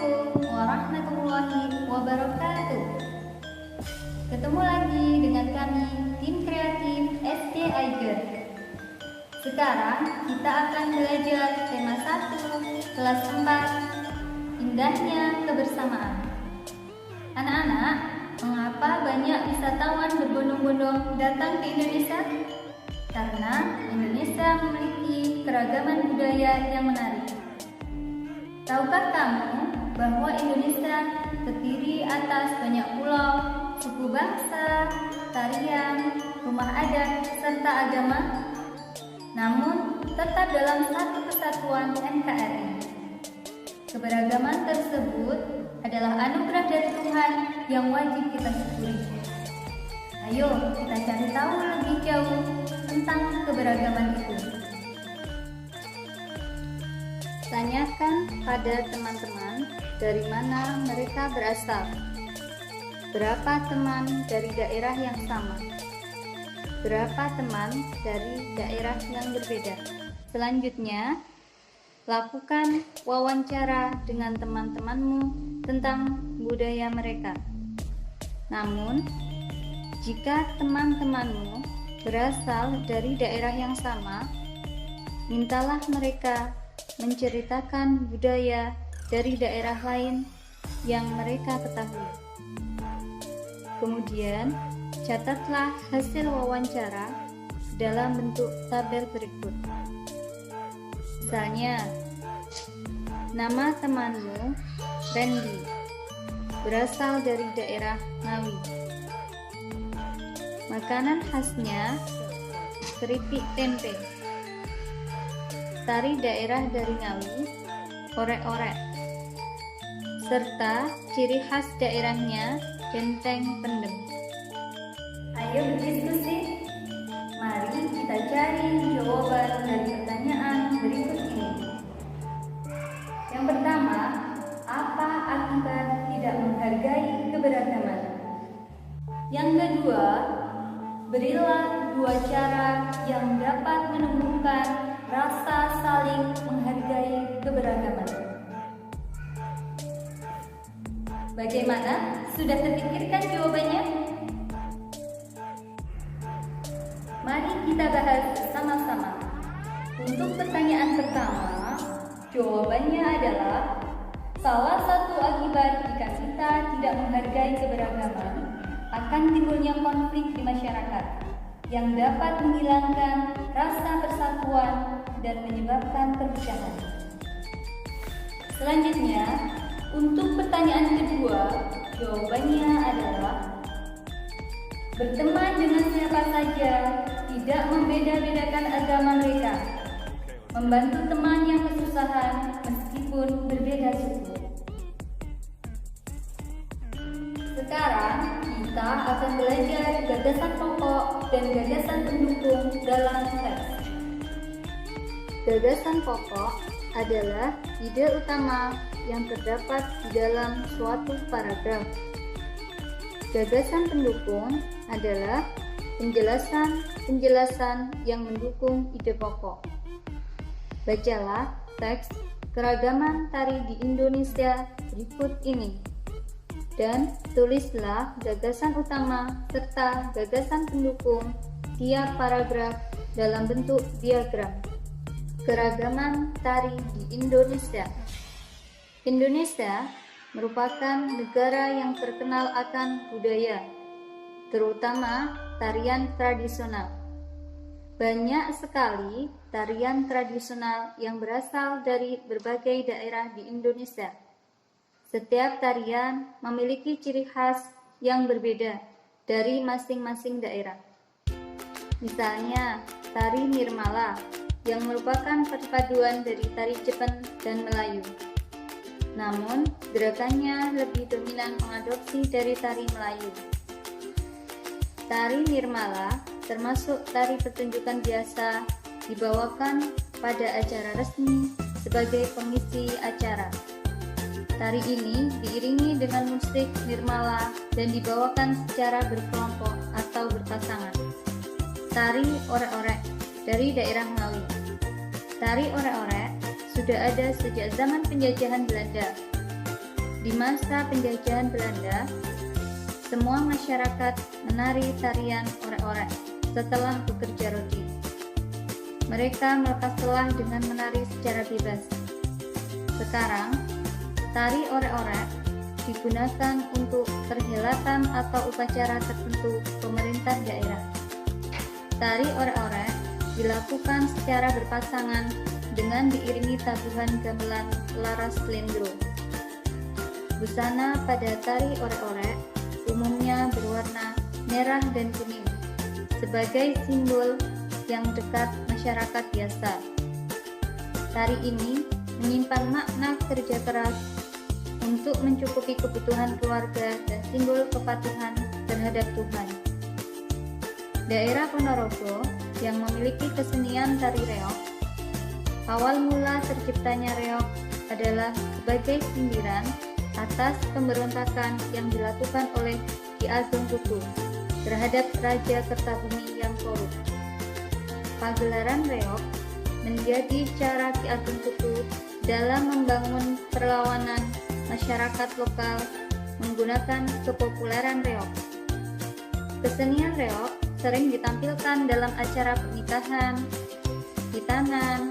Assalamualaikum warahmatullahi wabarakatuh. Ketemu lagi dengan kami, tim kreatif SD Aiger. Sekarang kita akan belajar tema 1, kelas 4, indahnya kebersamaan. Anak-anak, mengapa banyak wisatawan berbondong-bondong datang ke Indonesia? Karena Indonesia memiliki keragaman budaya yang menarik. Tahukah kamu bahwa Indonesia terdiri atas banyak pulau, suku bangsa, tarian, rumah adat, serta agama? Namun, tetap dalam satu kesatuan NKRI. Keberagaman tersebut adalah anugerah dari Tuhan yang wajib kita syukuri. Ayo, kita cari tahu lebih jauh tentang keberagaman itu. Tanyakan pada teman-teman dari mana mereka berasal. Berapa teman dari daerah yang sama? Berapa teman dari daerah yang berbeda? Selanjutnya, lakukan wawancara dengan teman-temanmu tentang budaya mereka. Namun, jika teman-temanmu berasal dari daerah yang sama, mintalah mereka menceritakan budaya dari daerah lain yang mereka ketahui. Kemudian, catatlah hasil wawancara dalam bentuk tabel berikut. Misalnya, nama temanmu Randy, berasal dari daerah Ngawi. Makanan khasnya keripik tempe. Tari daerah dari Ngawi, orek-orek, serta ciri khas daerahnya, genteng pendem. Ayo berdiskusi. Mari kita cari jawaban dari pertanyaan berikut ini. Yang pertama, apa akibat tidak menghargai keberagaman? Yang kedua, berilah 2 cara yang dapat menumbuhkan rasa saling menghargai keberagaman. Bagaimana? Sudah terpikirkan jawabannya? Mari kita bahas sama-sama. Untuk pertanyaan pertama, jawabannya adalah salah satu akibat jika kita tidak menghargai keberagaman akan timbulnya konflik di masyarakat yang dapat menghilangkan rasa persatuan dan menyebabkan perpecahan. Selanjutnya, untuk pertanyaan kedua, jawabannya adalah berteman dengan siapa saja, tidak membeda-bedakan agama mereka, membantu teman yang kesusahan meskipun berbeda suku. Sekarang kita akan belajar gagasan pokok dan gagasan pendukung dalam teks. Gagasan pokok adalah ide utama yang terdapat di dalam suatu paragraf. Gagasan pendukung adalah penjelasan-penjelasan yang mendukung ide pokok. Bacalah teks keragaman tari di Indonesia berikut ini, dan tulislah gagasan utama serta gagasan pendukung tiap paragraf dalam bentuk diagram. Keragaman tari di Indonesia. Indonesia merupakan negara yang terkenal akan budaya, terutama tarian tradisional. Banyak sekali tarian tradisional yang berasal dari berbagai daerah di Indonesia. Setiap tarian memiliki ciri khas yang berbeda dari masing-masing daerah. Misalnya, tari Nirmala yang merupakan perpaduan dari tari Jepang dan Melayu. Namun, gerakannya lebih dominan mengadopsi dari tari Melayu. Tari Nirmala termasuk tari pertunjukan biasa dibawakan pada acara resmi sebagai pengisi acara. Tari ini diiringi dengan musik Nirmala dan dibawakan secara berkelompok atau berpasangan. Tari orek-orek dari daerah Ngawi. Tari orek-orek sudah ada sejak zaman penjajahan Belanda. Di masa penjajahan Belanda, semua masyarakat menari tarian orek-orek setelah bekerja rodi. Mereka melepas lelah dengan menari secara bebas. Sekarang, tari orek-orek digunakan untuk perhelatan atau upacara tertentu pemerintah daerah. Tari orek-orek dilakukan secara berpasangan dengan diiringi tabuhan gamelan laras slendro. Busana pada tari orek-orek umumnya berwarna merah dan kuning sebagai simbol yang dekat masyarakat biasa. Tari ini menyimpan makna kerja keras untuk mencukupi kebutuhan keluarga dan simbol kepatuhan terhadap Tuhan. Daerah Ponorogo yang memiliki kesenian tari reog, awal mula terciptanya reog adalah sebagai sindiran atas pemberontakan yang dilakukan oleh Ki Ageng Kutu terhadap Raja Kertabumi yang korup. Pagelaran reog menjadi cara Ki Ageng Kutu dalam membangun perlawanan masyarakat lokal menggunakan kepopuleran reog. Kesenian reog sering ditampilkan dalam acara pernikahan, hitanan,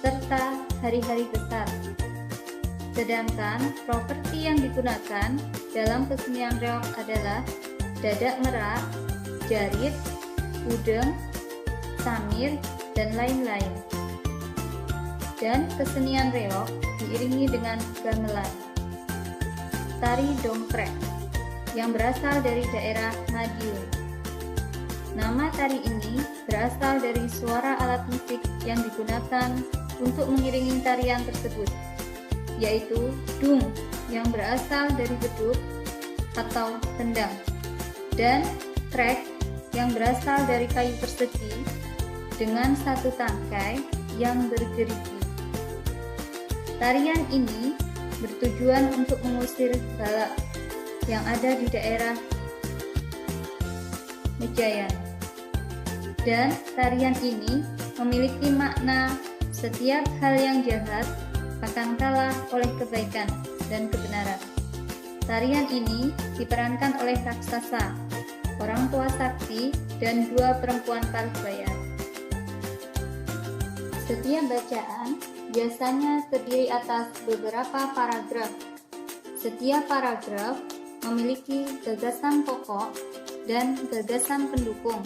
serta hari-hari besar. Sedangkan properti yang digunakan dalam kesenian reog adalah dadak merak, jarit, udeng, samir, dan lain-lain. Dan kesenian reog diiringi dengan gamelan. Tari dongkrek yang berasal dari daerah Madiun. Nama tari ini berasal dari suara alat musik yang digunakan untuk mengiringi tarian tersebut, yaitu dung yang berasal dari beduk atau kendang, dan krek yang berasal dari kayu persegi dengan satu tangkai yang bergerigi. Tarian ini bertujuan untuk mengusir bala yang ada di daerah Mejayan. Dan tarian ini memiliki makna setiap hal yang jahat akan kalah oleh kebaikan dan kebenaran. Tarian ini diperankan oleh raksasa, orang tua sakti, dan dua perempuan parubaya. Setiap bacaan biasanya terdiri atas beberapa paragraf. Setiap paragraf memiliki gagasan pokok dan gagasan pendukung.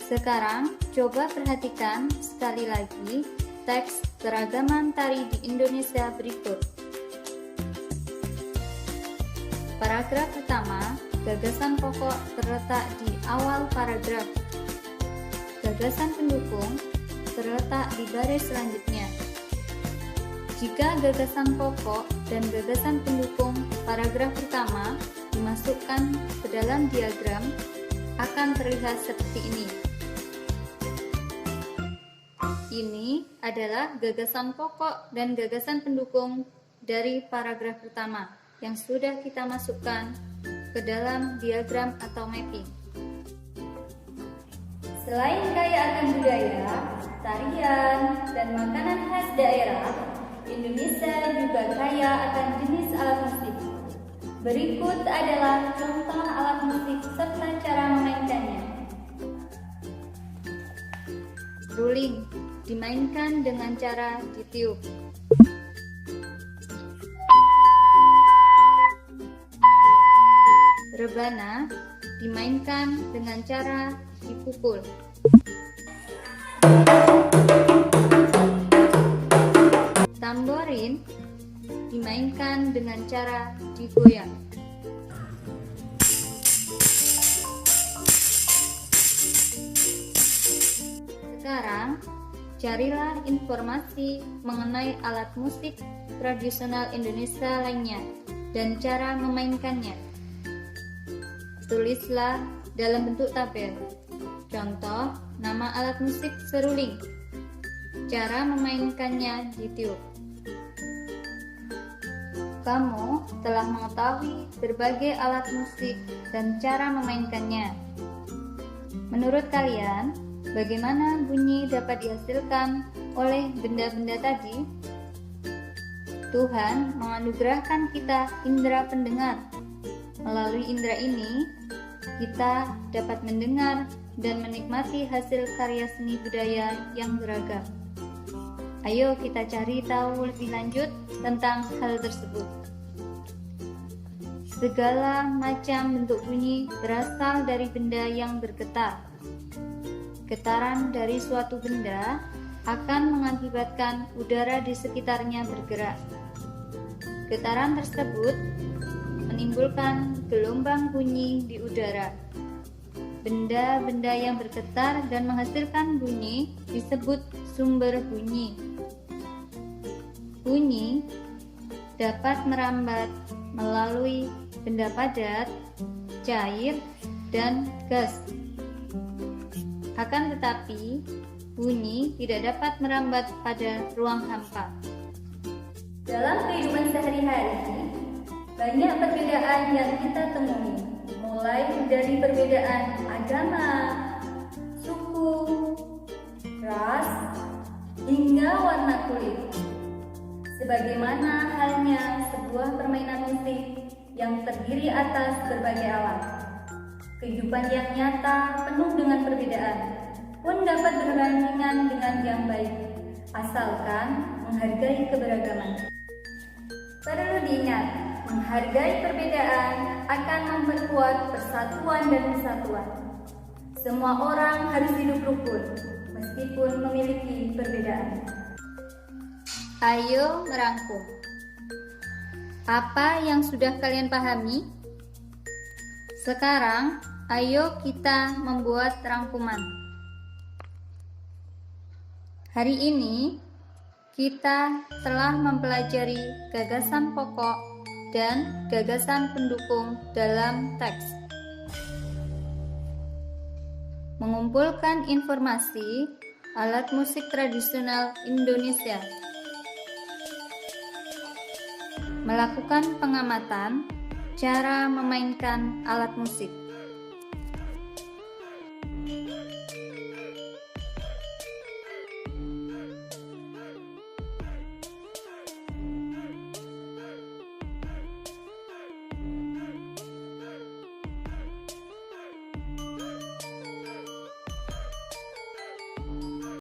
Sekarang, coba perhatikan sekali lagi teks keragaman tari di Indonesia berikut. Paragraf pertama, gagasan pokok terletak di awal paragraf. Gagasan pendukung terletak di baris selanjutnya. Jika gagasan pokok dan gagasan pendukung paragraf pertama dimasukkan ke dalam diagram, akan terlihat seperti ini. Ini adalah gagasan pokok dan gagasan pendukung dari paragraf pertama yang sudah kita masukkan ke dalam diagram atau mapping. Selain kaya akan budaya, tarian, dan makanan khas daerah, Indonesia juga kaya akan jenis alat musik. Berikut adalah contoh alat musik serta cara memainkannya. Ruling dimainkan dengan cara ditiup. Rebana dimainkan dengan cara dipukul. Tamborin dimainkan dengan cara digoyang. Sekarang, carilah informasi mengenai alat musik tradisional Indonesia lainnya dan cara memainkannya. Tulislah dalam bentuk tabel. Contoh, nama alat musik seruling. Cara memainkannya ditiup. Kamu telah mengetahui berbagai alat musik dan cara memainkannya. Menurut kalian, bagaimana bunyi dapat dihasilkan oleh benda-benda tadi? Tuhan menganugerahkan kita indera pendengar. Melalui indera ini, kita dapat mendengar dan menikmati hasil karya seni budaya yang beragam. Ayo kita cari tahu lebih lanjut tentang hal tersebut. Segala macam bentuk bunyi berasal dari benda yang bergetar. Getaran dari suatu benda akan mengakibatkan udara di sekitarnya bergerak. Getaran tersebut menimbulkan gelombang bunyi di udara. Benda-benda yang bergetar dan menghasilkan bunyi disebut sumber bunyi. Bunyi dapat merambat melalui benda padat, cair, dan gas. Akan tetapi, bunyi tidak dapat merambat pada ruang hampa. Dalam kehidupan sehari-hari, banyak perbedaan yang kita temui, mulai dari perbedaan agama, suku, ras, hingga warna kulit. Sebagaimana halnya sebuah permainan musik yang terdiri atas berbagai alat. Kehidupan yang nyata penuh dengan perbedaan pun dapat berdampingan dengan yang baik, asalkan menghargai keberagaman. Perlu diingat, menghargai perbedaan akan memperkuat persatuan dan kesatuan. Semua orang harus hidup rukun, meskipun memiliki perbedaan. Ayo merangkum. Apa yang sudah kalian pahami? Sekarang, ayo kita membuat rangkuman. Hari ini, kita telah mempelajari gagasan pokok dan gagasan pendukung dalam teks. Mengumpulkan informasi alat musik tradisional Indonesia. Melakukan pengamatan cara memainkan alat musik.